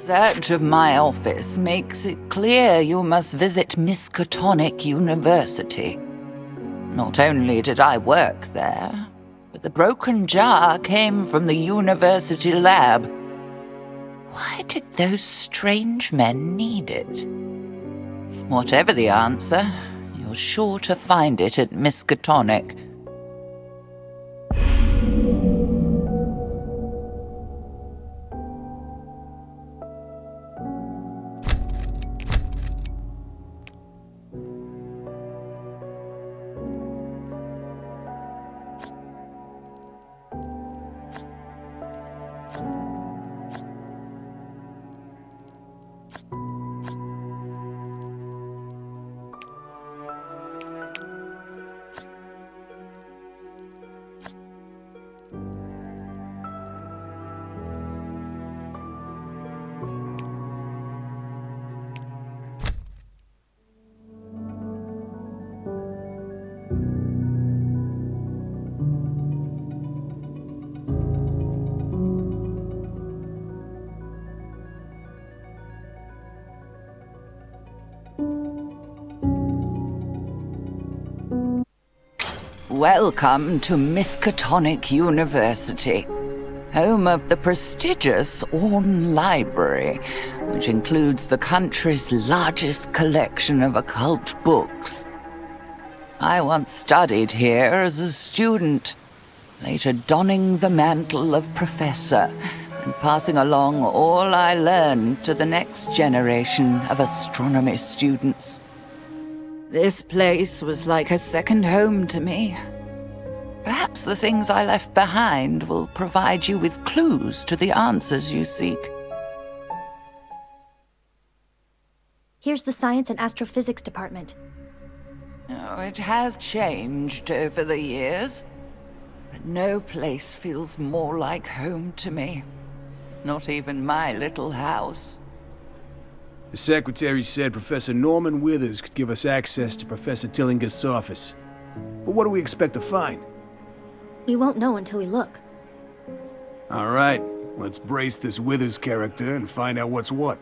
search of my office makes it clear you must visit Miskatonic University. Not only did I work there, but the broken jar came from the university lab. Why did those strange men need it? Whatever the answer, you're sure to find it at Miskatonic. Welcome to Miskatonic University, home of the prestigious Orne Library, which includes the country's largest collection of occult books. I once studied here as a student, later donning the mantle of professor and passing along all I learned to the next generation of astronomy students. This place was like a second home to me. Perhaps the things I left behind will provide you with clues to the answers you seek. Here's the Science and Astrophysics Department. Oh, it has changed over the years, but no place feels more like home to me. Not even my little house. The secretary said Professor Norman Withers could give us access to Professor Tillingast's office. But what do we expect to find? We won't know until we look. All right, let's brace this Withers character and find out what's what.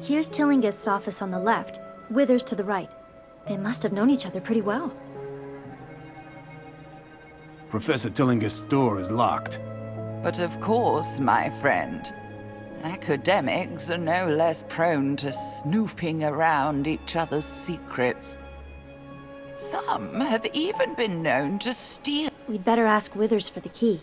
Here's Tillingast's office on the left, Withers to the right. They must have known each other pretty well. Professor Tillingast's door is locked. But of course, my friend, academics are no less prone to snooping around each other's secrets. Some have even been known to steal. We'd better ask Withers for the key.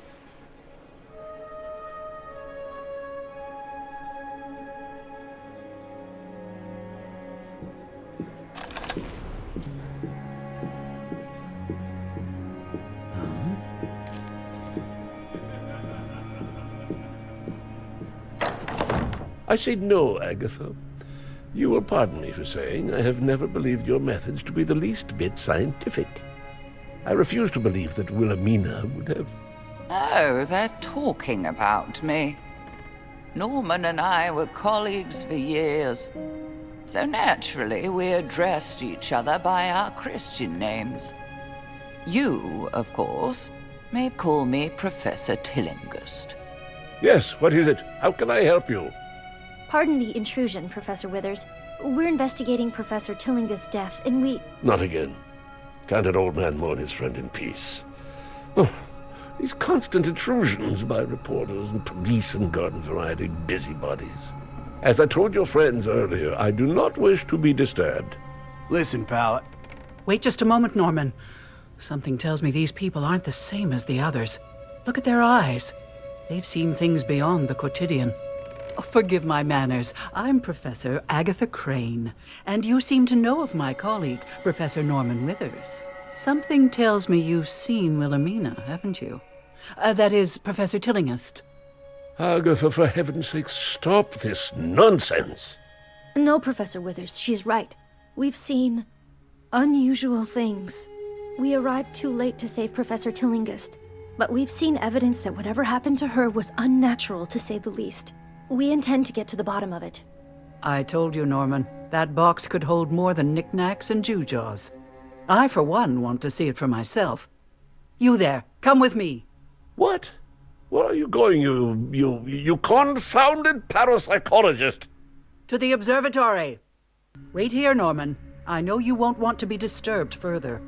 I say no, Agatha. You will pardon me for saying I have never believed your methods to be the least bit scientific. I refuse to believe that Wilhelmina would have... Oh, they're talking about me. Norman and I were colleagues for years. So naturally, we addressed each other by our Christian names. You, of course, may call me Professor Tillinghast. Yes, what is it? How can I help you? Pardon the intrusion, Professor Withers. We're investigating Professor Tillinghast's death, and we... Not again. Can't an old man mourn his friend in peace? Oh, these constant intrusions by reporters and police and garden variety busybodies. As I told your friends earlier, I do not wish to be disturbed. Listen, pal. Wait just a moment, Norman. Something tells me these people aren't the same as the others. Look at their eyes. They've seen things beyond the quotidian. Oh, forgive my manners. I'm Professor Agatha Crane, and you seem to know of my colleague, Professor Norman Withers. Something tells me you've seen Wilhelmina, haven't you? That is, Professor Tillinghast. Agatha, for heaven's sake, stop this nonsense. No, Professor Withers, she's right. We've seen... unusual things. We arrived too late to save Professor Tillinghast, but we've seen evidence that whatever happened to her was unnatural, to say the least. We intend to get to the bottom of it. I told you, Norman, that box could hold more than knickknacks and gewgaws. I, for one, want to see it for myself. You there, come with me. What? Where are you going, you confounded parapsychologist? To the observatory. Wait here, Norman. I know you won't want to be disturbed further.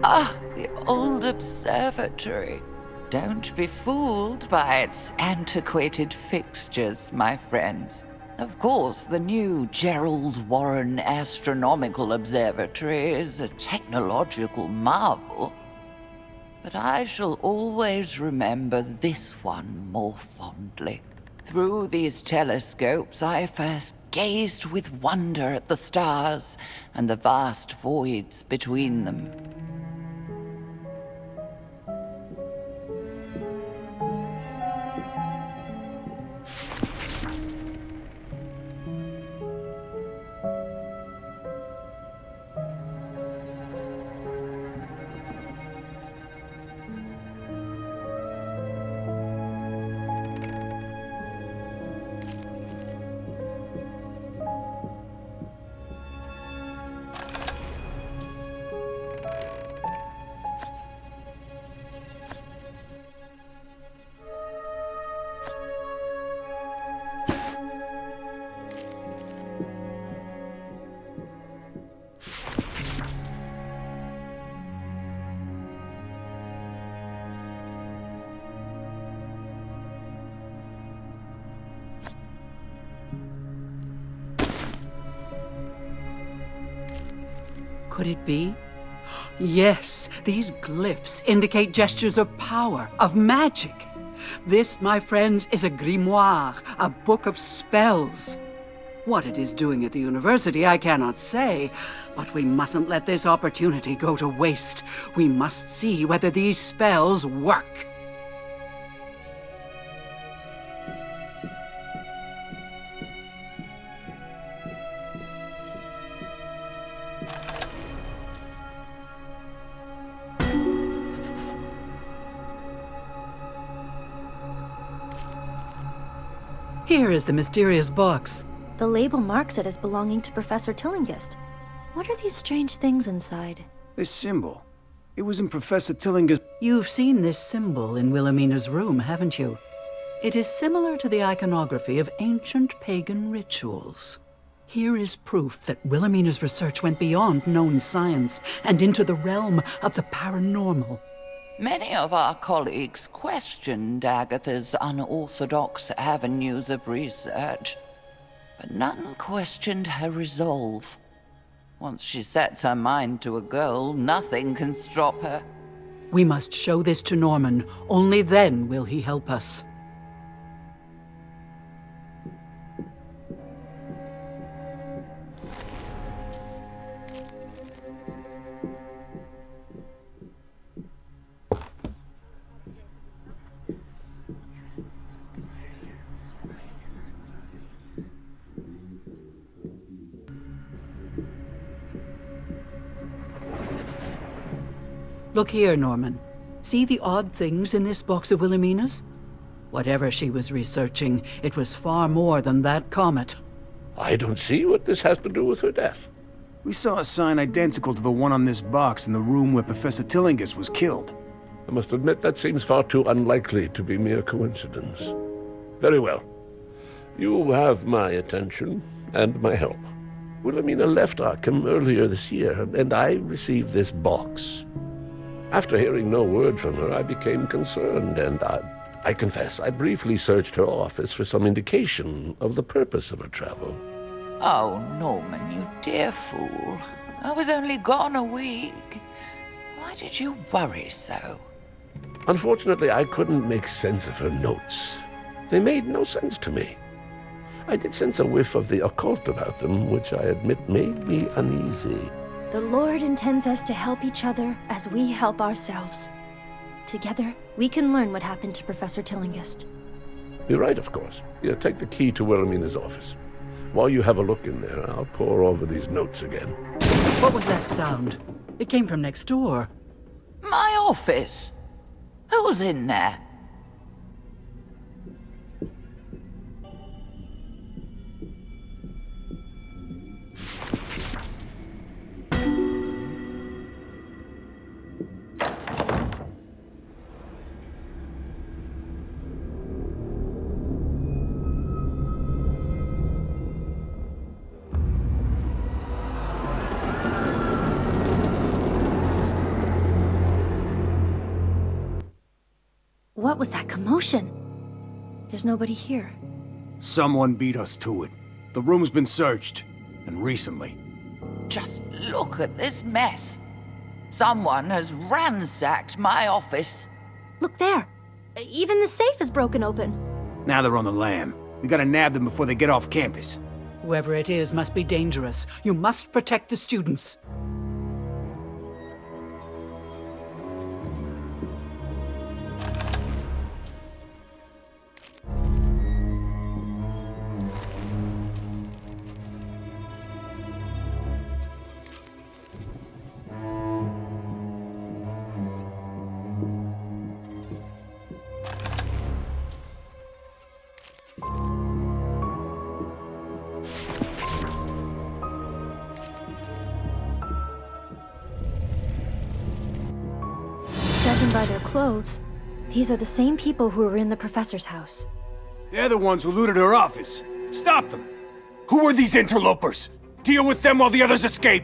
Ah, the old observatory. Don't be fooled by its antiquated fixtures, my friends. Of course, the new Gerald Warren Astronomical Observatory is a technological marvel, but I shall always remember this one more fondly. Through these telescopes, I first gazed with wonder at the stars and the vast voids between them. Could it be? Yes, these glyphs indicate gestures of power, of magic. This, my friends, is a grimoire, a book of spells. What it is doing at the university, I cannot say, but we mustn't let this opportunity go to waste. We must see whether these spells work. Here is the mysterious box. The label marks it as belonging to Professor Tillinghast. What are these strange things inside? This symbol. It was in Professor Tillinger's... You've seen this symbol in Wilhelmina's room, haven't you? It is similar to the iconography of ancient pagan rituals. Here is proof that Wilhelmina's research went beyond known science and into the realm of the paranormal. Many of our colleagues questioned Agatha's unorthodox avenues of research, but none questioned her resolve. Once she sets her mind to a goal, nothing can stop her. We must show this to Norman. Only then will he help us. Look here, Norman. See the odd things in this box of Wilhelmina's? Whatever she was researching, it was far more than that comet. I don't see what this has to do with her death. We saw a sign identical to the one on this box in the room where Professor Tillinghast was killed. I must admit that seems far too unlikely to be mere coincidence. Very well. You have my attention and my help. Wilhelmina left Arkham earlier this year, and I received this box. After hearing no word from her, I became concerned, and I confess I briefly searched her office for some indication of the purpose of her travel. Oh, Norman, you dear fool. I was only gone a week. Why did you worry so? Unfortunately, I couldn't make sense of her notes. They made no sense to me. I did sense a whiff of the occult about them, which I admit made me uneasy. The Lord intends us to help each other as we help ourselves. Together, we can learn what happened to Professor Tillinghast. You're right, of course. Here, take the key to Wilhelmina's office. While you have a look in there, I'll pore over these notes again. What was that sound? It came from next door. My office? Who's in there? What was that commotion? There's nobody here. Someone beat us to it. The room's been searched, and recently. Just look at this mess. Someone has ransacked my office. Look there. Even the safe is broken open. Now they're on the lam. We gotta nab them before they get off campus. Whoever it is must be dangerous. You must protect the students. Judging by their clothes, these are the same people who were in the professor's house. They're the ones who looted her office. Stop them! Who are these interlopers? Deal with them while the others escape!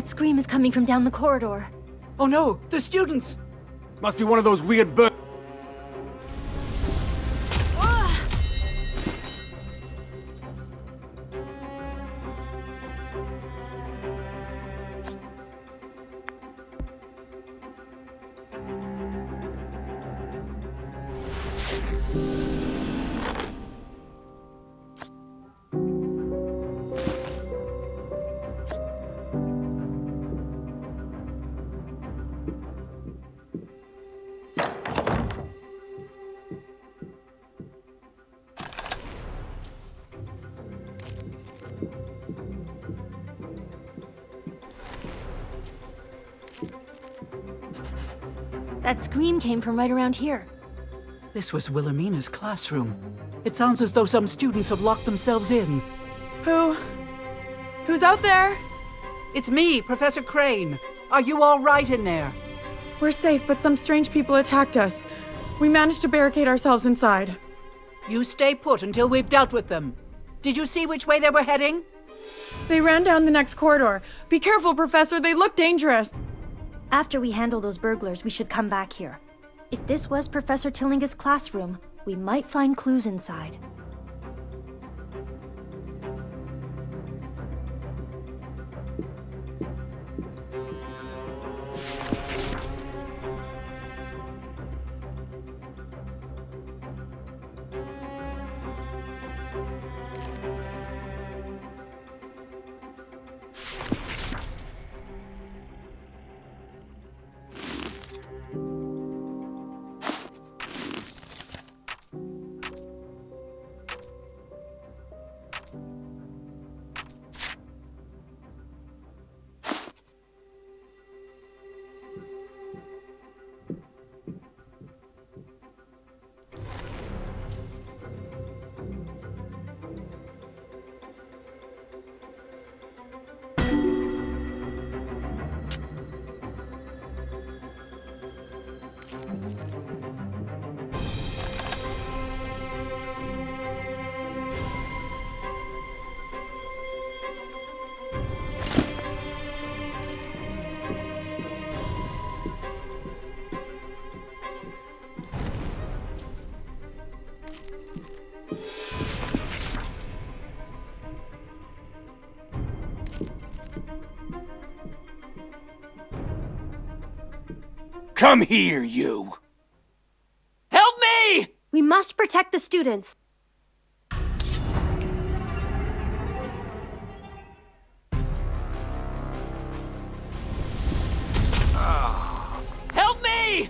That scream is coming from down the corridor. Oh no, the students! Must be one of those weird birds. That scream came from right around here. This was Wilhelmina's classroom. It sounds as though some students have locked themselves in. Who's out there? It's me, Professor Crane. Are you all right in there? We're safe, but some strange people attacked us. We managed to barricade ourselves inside. You stay put until we've dealt with them. Did you see which way they were heading? They ran down the next corridor. Be careful, Professor, they look dangerous. After we handle those burglars, we should come back here. If this was Professor Tillinger's classroom, we might find clues inside. Come here, you! Help me! We must protect the students. Help me!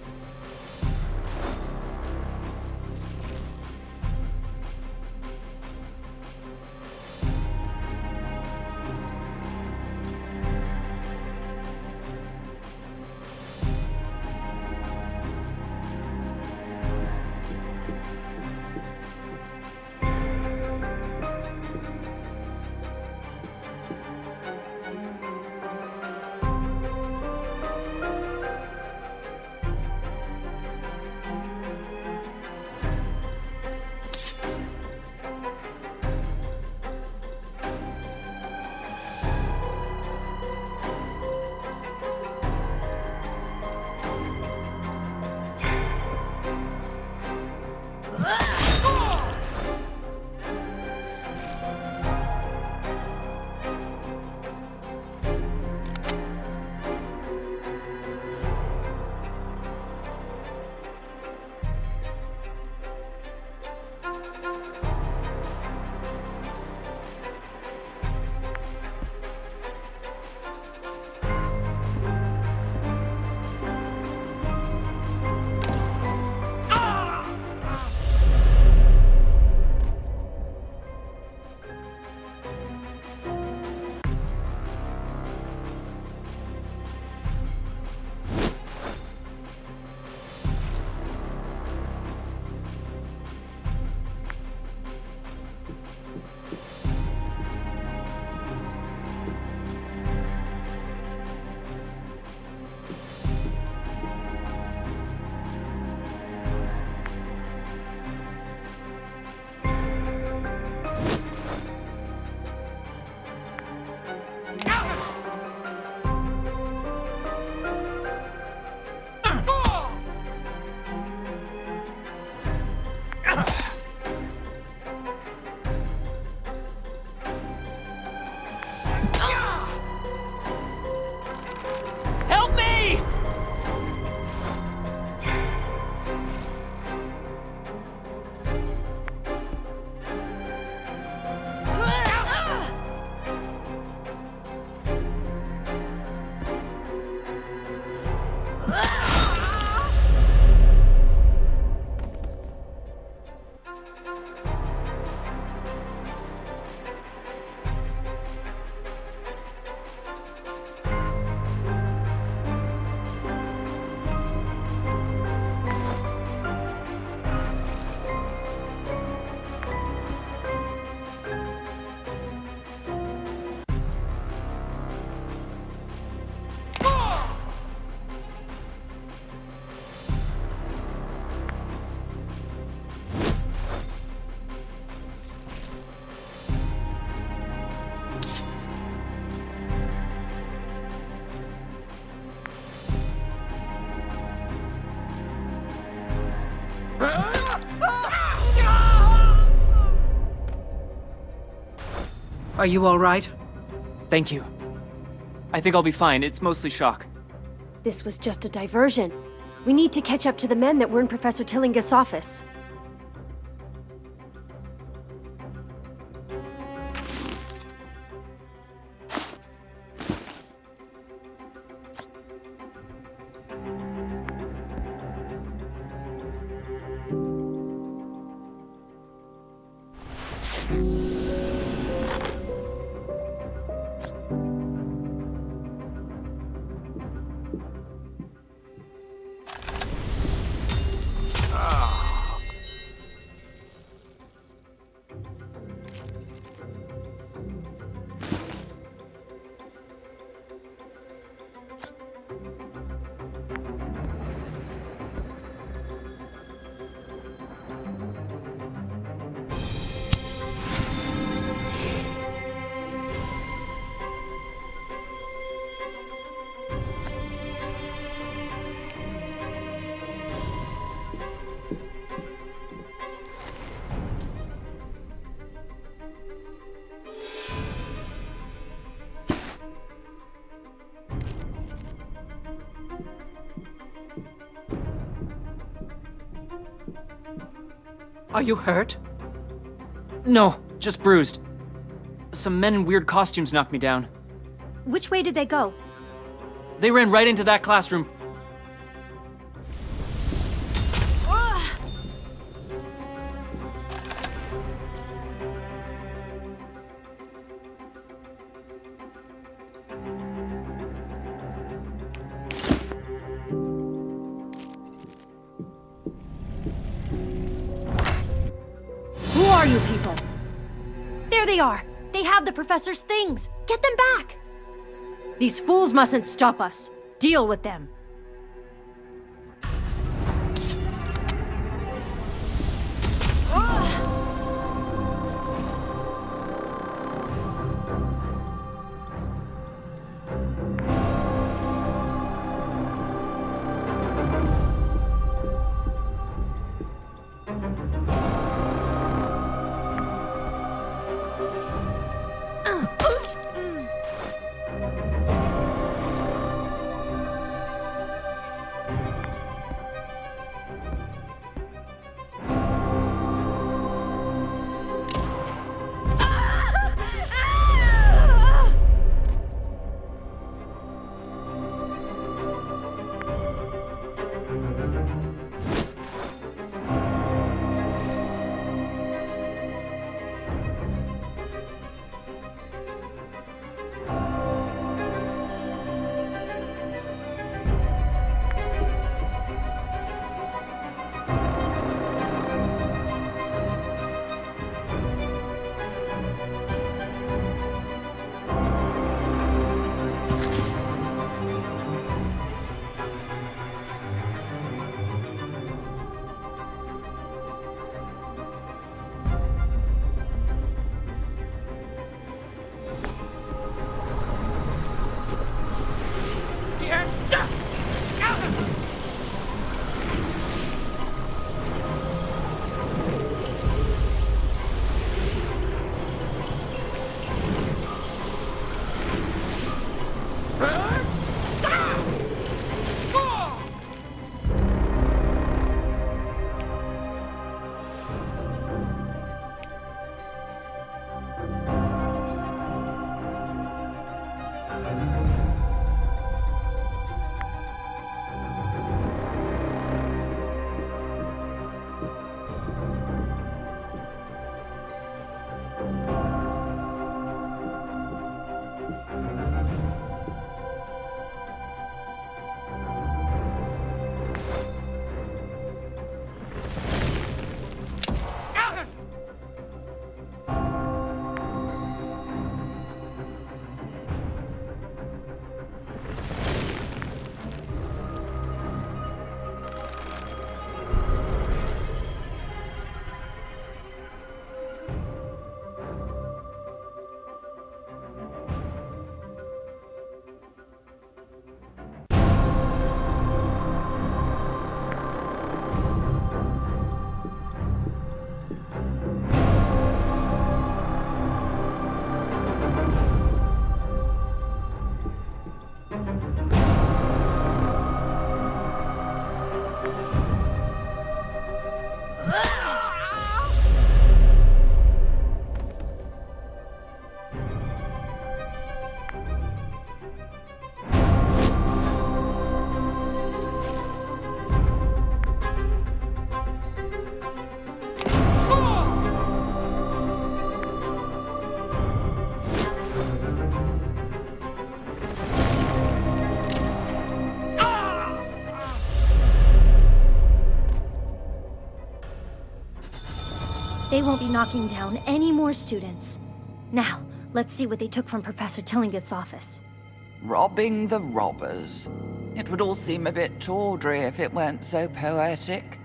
Are you all right? Thank you. I think I'll be fine. It's mostly shock. This was just a diversion. We need to catch up to the men that were in Professor Tillinghast's office. Are you hurt? No, just bruised. Some men in weird costumes knocked me down. Which way did they go? They ran right into that classroom. Who are you people? There they are! They have the professor's things! Get them back! These fools mustn't stop us. Deal with them. they won't be knocking down any more students. Now, let's see what they took from Professor Tillingust's office. Robbing the robbers. It would all seem a bit tawdry if it weren't so poetic.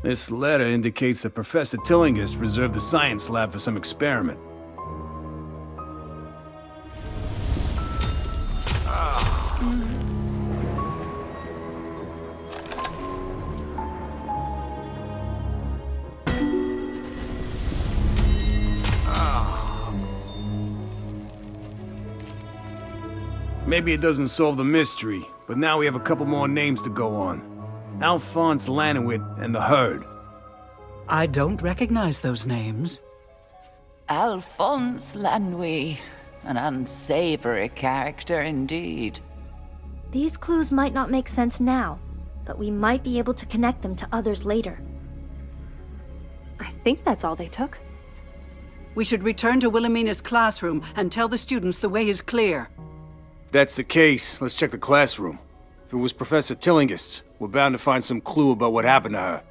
This letter indicates that Professor Tillingust reserved the science lab for some experiment. Maybe it doesn't solve the mystery, but now we have a couple more names to go on. Alphonse Lanowit and the Herd. I don't recognize those names. Alphonse Lanouille. An unsavory character indeed. These clues might not make sense now, but we might be able to connect them to others later. I think that's all they took. We should return to Wilhelmina's classroom and tell the students the way is clear. If that's the case, let's check the classroom. If it was Professor Tillingust's, we're bound to find some clue about what happened to her.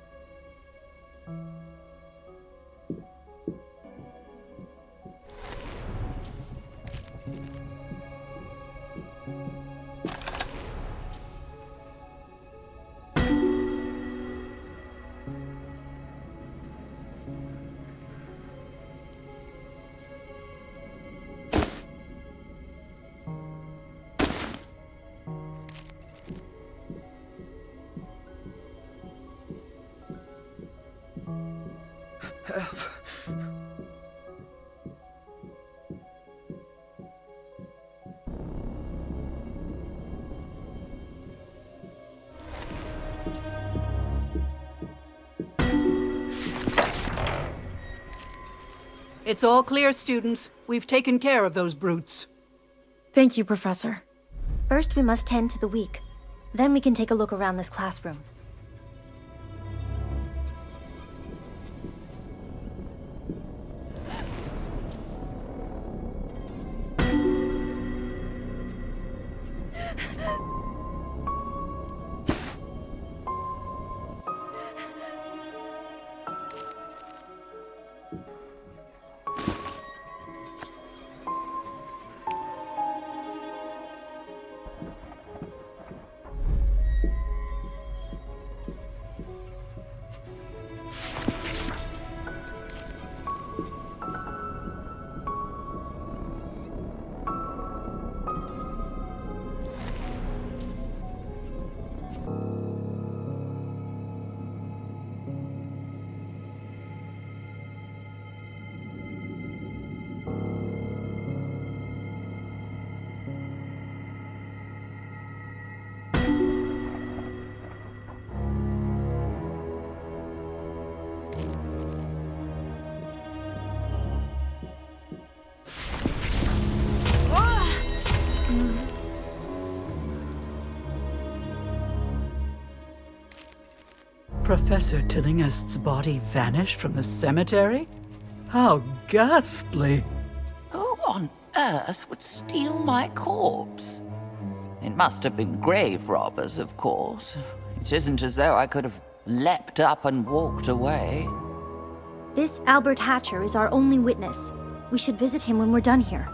It's all clear, students. We've taken care of those brutes. Thank you, Professor. First, we must tend to the weak. Then we can take a look around this classroom. Professor Tillingust's body vanished from the cemetery? How ghastly! Who on earth would steal my corpse? It must have been grave robbers, of course. It isn't as though I could have leapt up and walked away. This Albert Hatcher is our only witness. We should visit him when we're done here.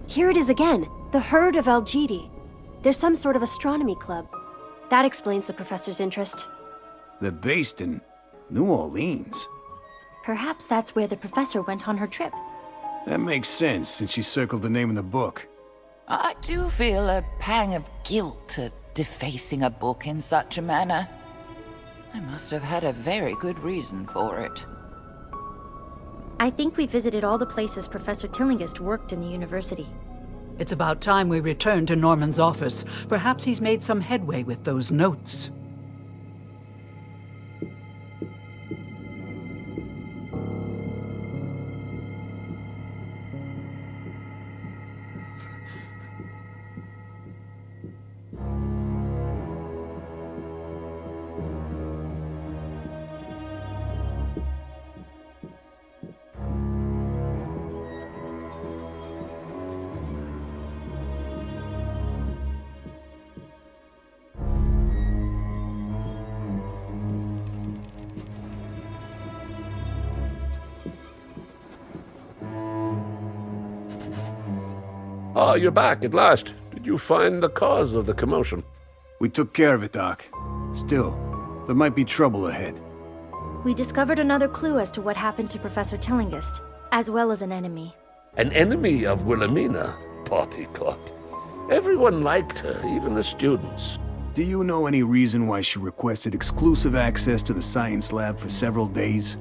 Here it is again, the herd of Algidi. There's some sort of astronomy club. That explains the professor's interest. They're based in New Orleans. Perhaps that's where the professor went on her trip. That makes sense, since she circled the name in the book. I do feel a pang of guilt at defacing a book in such a manner. I must have had a very good reason for it. I think we visited all the places Professor Tillinghast worked in the university. It's about time we return to Norman's office. Perhaps he's made some headway with those notes. Ah, you're back at last. Did you find the cause of the commotion? We took care of it, Doc. Still, there might be trouble ahead. We discovered another clue as to what happened to Professor Tillinghast, as well as an enemy. An enemy of Wilhelmina? Poppycock. Everyone liked her, even the students. Do you know any reason why she requested exclusive access to the science lab for several days?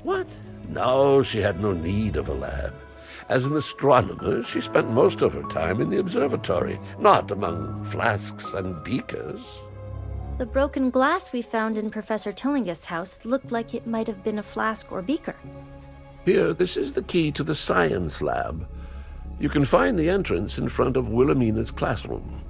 What? No, she had no need of a lab. As an astronomer, she spent most of her time in the observatory, not among flasks and beakers. The broken glass we found in Professor Tillinghast's house looked like it might have been a flask or beaker. Here, this is the key to the science lab. You can find the entrance in front of Wilhelmina's classroom.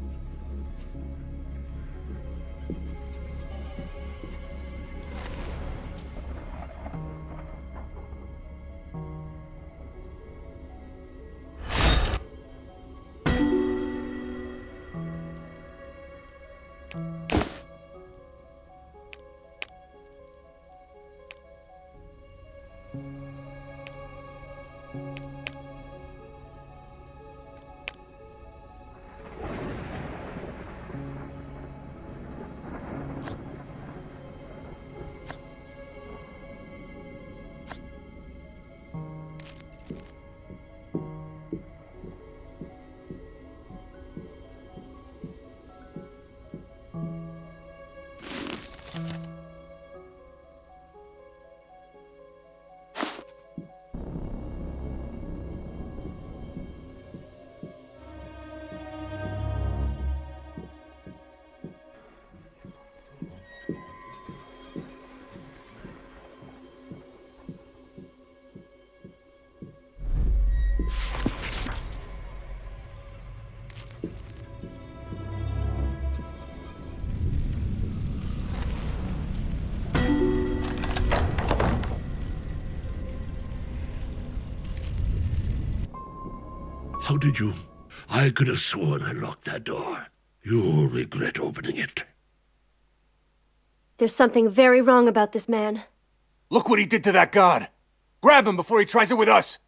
How did you? I could have sworn I locked that door. You'll regret opening it. There's something very wrong about this man. Look what he did to that god! Grab him before he tries it with us!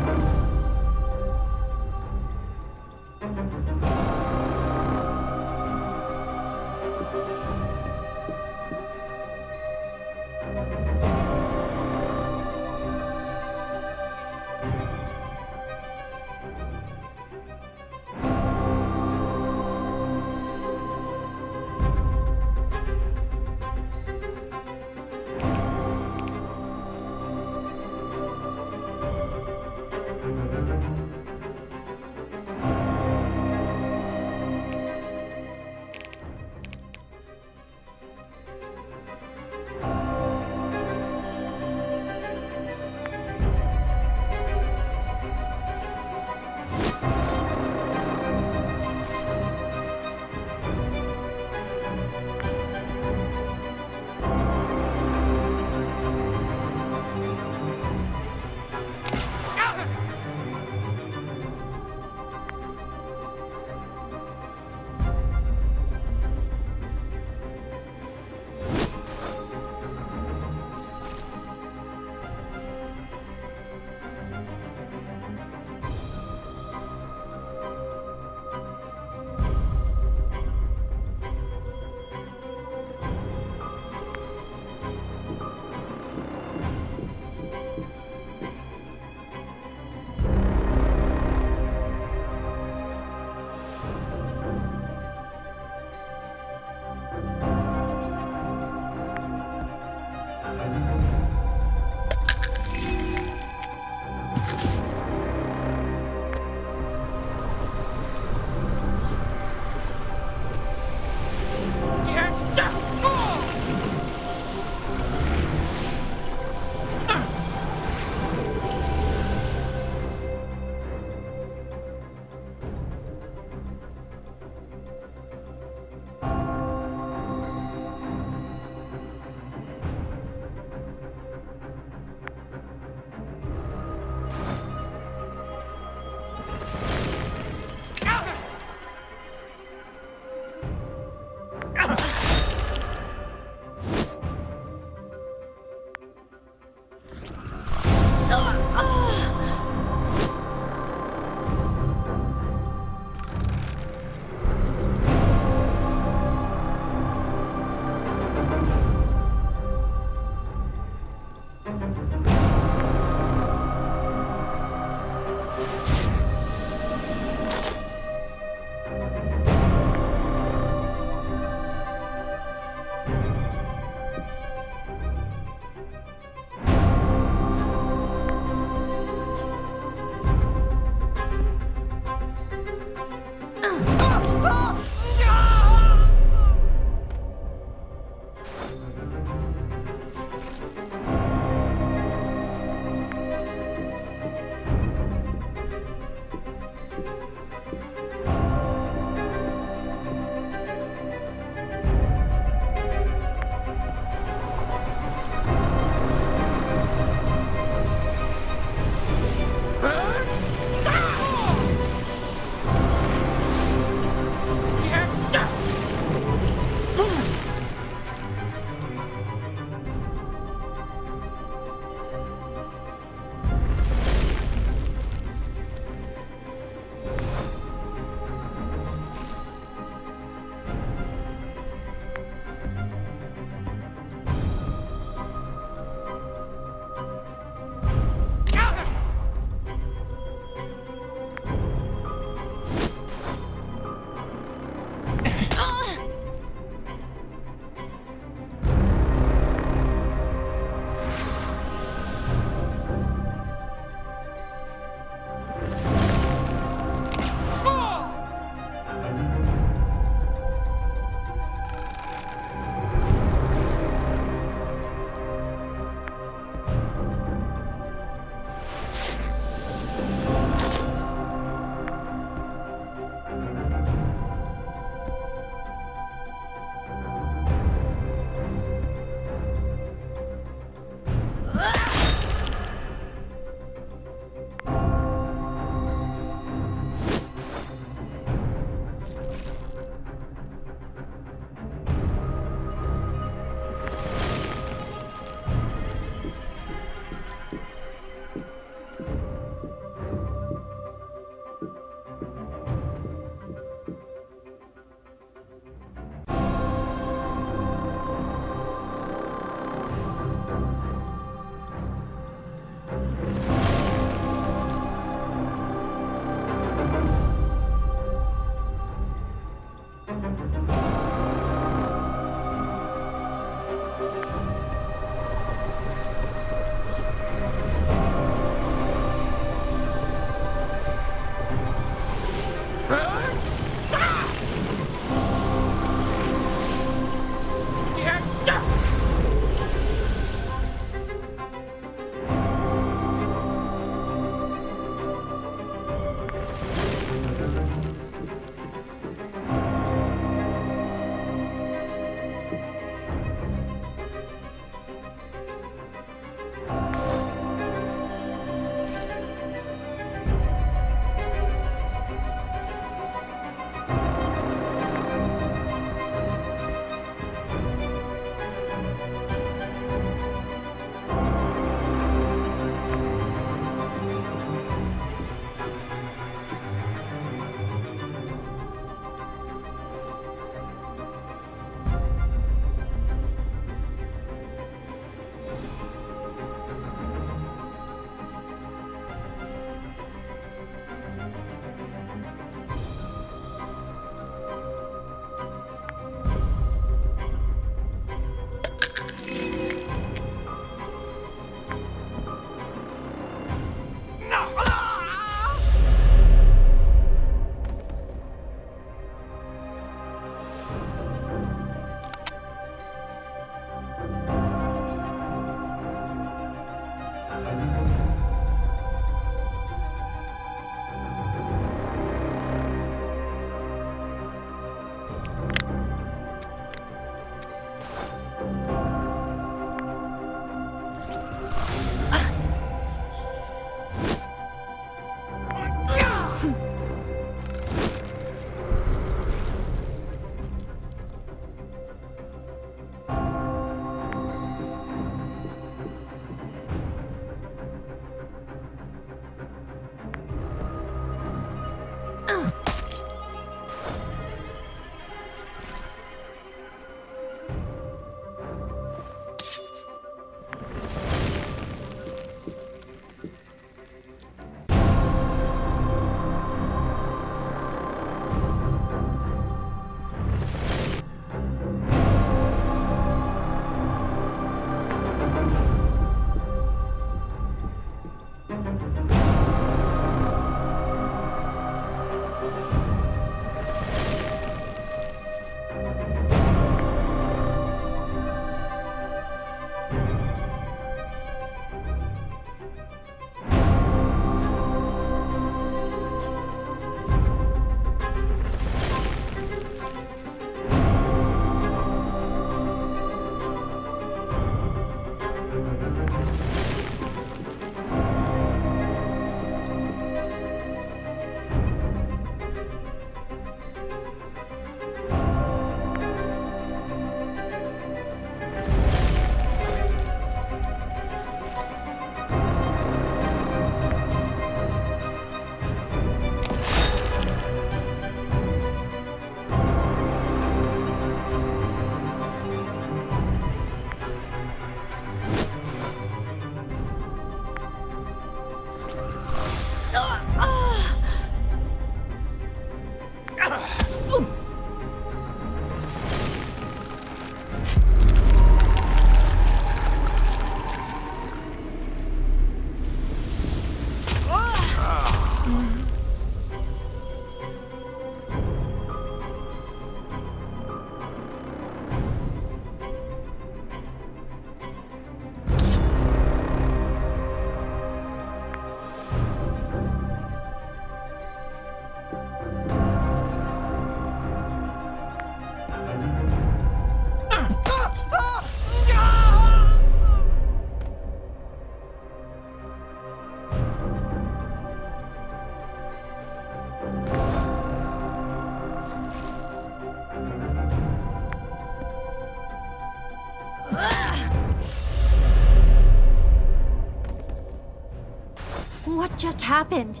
What just happened?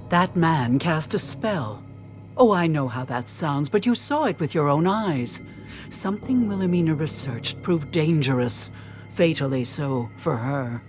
That man cast a spell. Oh, I know how that sounds, but you saw it with your own eyes. Something Wilhelmina researched proved dangerous, fatally so for her.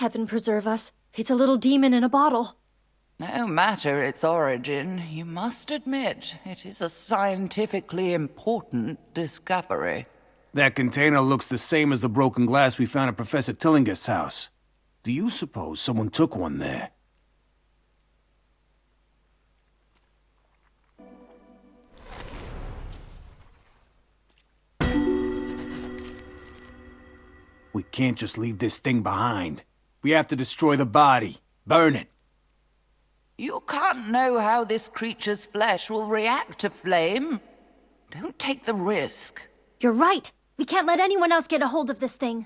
Heaven preserve us. It's a little demon in a bottle. No matter its origin, you must admit it is a scientifically important discovery. That container looks the same as the broken glass we found at Professor Tillingust's house. Do you suppose someone took one there? We can't just leave this thing behind. We have to destroy the body. Burn it. You can't know how this creature's flesh will react to flame. Don't take the risk. You're right. We can't let anyone else get a hold of this thing.